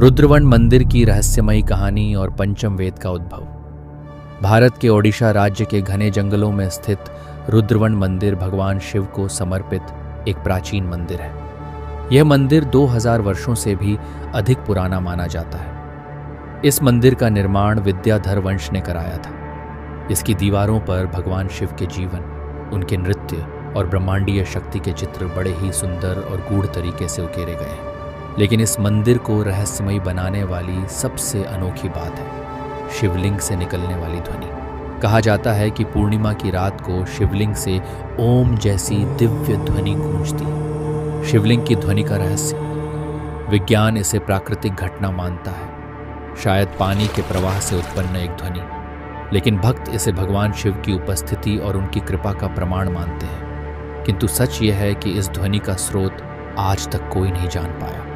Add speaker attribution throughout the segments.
Speaker 1: रुद्रवन मंदिर की रहस्यमयी कहानी और पंचम वेद का उद्भव। भारत के ओडिशा राज्य के घने जंगलों में स्थित रुद्रवन मंदिर भगवान शिव को समर्पित एक प्राचीन मंदिर है। यह मंदिर 2000 वर्षों से भी अधिक पुराना माना जाता है। इस मंदिर का निर्माण विद्याधर वंश ने कराया था। इसकी दीवारों पर भगवान शिव के जीवन, उनके नृत्य और ब्रह्मांडीय शक्ति के चित्र बड़े ही सुंदर और गूढ़ तरीके से उकेरे गए हैं। लेकिन इस मंदिर को रहस्यमयी बनाने वाली सबसे अनोखी बात है शिवलिंग से निकलने वाली ध्वनि। कहा जाता है कि पूर्णिमा की रात को शिवलिंग से ओम जैसी दिव्य ध्वनि गूंजती। शिवलिंग की ध्वनि का रहस्य, विज्ञान इसे प्राकृतिक घटना मानता है, शायद पानी के प्रवाह से उत्पन्न एक ध्वनि, लेकिन भक्त इसे भगवान शिव की उपस्थिति और उनकी कृपा का प्रमाण मानते हैं। किंतु सच यह है कि इस ध्वनि का स्रोत आज तक कोई नहीं जान पाया।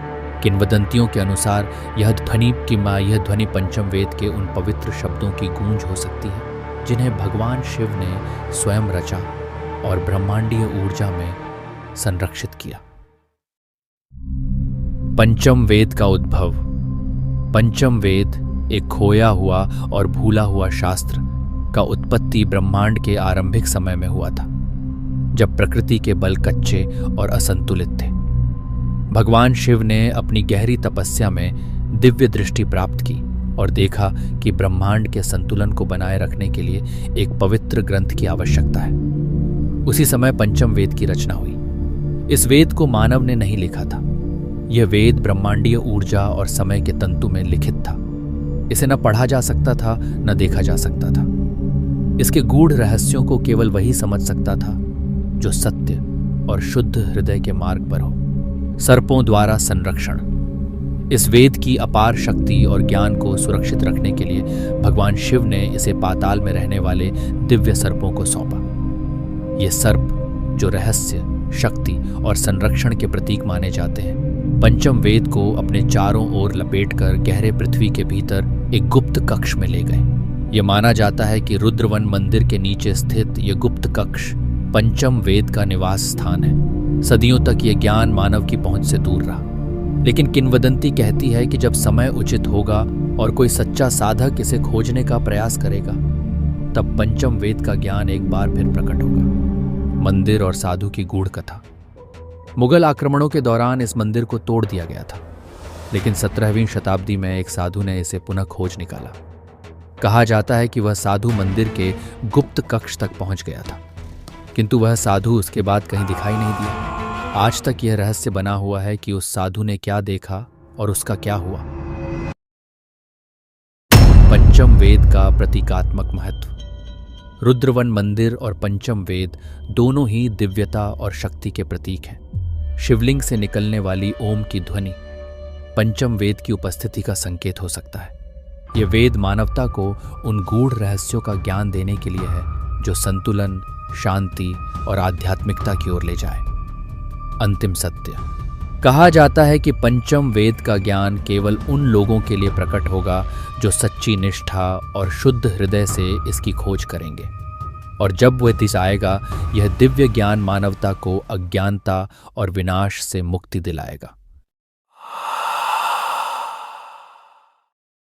Speaker 1: किंवदंतियों के अनुसार यह ध्वनि पंचम वेद के उन पवित्र शब्दों की गूंज हो सकती है जिन्हें भगवान शिव ने स्वयं रचा और ब्रह्मांडीय ऊर्जा में संरक्षित किया। पंचम वेद का उद्भव। पंचम वेद एक खोया हुआ और भूला हुआ शास्त्र का उत्पत्ति ब्रह्मांड के आरंभिक समय में हुआ था, जब प्रकृति के बल कच्चे और असंतुलित थे। भगवान शिव ने अपनी गहरी तपस्या में दिव्य दृष्टि प्राप्त की और देखा कि ब्रह्मांड के संतुलन को बनाए रखने के लिए एक पवित्र ग्रंथ की आवश्यकता है। उसी समय पंचम वेद की रचना हुई। इस वेद को मानव ने नहीं लिखा था। यह वेद ब्रह्मांडीय ऊर्जा और समय के तंतु में लिखित था। इसे न पढ़ा जा सकता था, न देखा जा सकता था। इसके गूढ़ रहस्यों को केवल वही समझ सकता था जो सत्य और शुद्ध हृदय के मार्ग पर हो। सर्पों द्वारा संरक्षण। इस वेद की अपार शक्ति और ज्ञान को सुरक्षित रखने के लिए भगवान शिव ने इसे पाताल में रहने वाले दिव्य सर्पों को सौंपा। ये सर्प, जो रहस्य, शक्ति और संरक्षण के प्रतीक माने जाते हैं, पंचम वेद को अपने चारों ओर लपेटकर गहरे पृथ्वी के भीतर एक गुप्त कक्ष में ले गए। यह माना जाता है कि रुद्रवन मंदिर के नीचे स्थित यह गुप्त कक्ष पंचम वेद का निवास स्थान है। सदियों तक यह ज्ञान मानव की पहुंच से दूर रहा, लेकिन किंवदंती कहती है कि जब समय उचित होगा और कोई सच्चा साधक इसे खोजने का प्रयास करेगा, तब पंचम वेद का ज्ञान एक बार फिर प्रकट होगा। मंदिर और साधु की गूढ़ कथा। मुगल आक्रमणों के दौरान इस मंदिर को तोड़ दिया गया था, लेकिन 17वीं शताब्दी में एक साधु ने इसे पुनः खोज निकाला। कहा जाता है कि वह साधु मंदिर के गुप्त कक्ष तक पहुंच गया था, किंतु वह साधु उसके बाद कहीं दिखाई नहीं दिया। आज तक यह रहस्य बना हुआ है कि उस साधु ने क्या देखा और उसका क्या हुआ। पंचम वेद का प्रतीकात्मक महत्व। रुद्रवन मंदिर और पंचम वेद दोनों ही दिव्यता और शक्ति के प्रतीक हैं। शिवलिंग से निकलने वाली ओम की ध्वनि पंचम वेद की उपस्थिति का संकेत हो सकता है। यह वेद मानवता को उन गूढ़ रहस्यों का ज्ञान देने के लिए है जो संतुलन, शांति और आध्यात्मिकता की ओर ले जाए। अंतिम सत्य। कहा जाता है कि पंचम वेद का ज्ञान केवल उन लोगों के लिए प्रकट होगा जो सच्ची निष्ठा और शुद्ध हृदय से इसकी खोज करेंगे, और जब वह दिन आएगा, यह दिव्य ज्ञान मानवता को अज्ञानता और विनाश से मुक्ति दिलाएगा।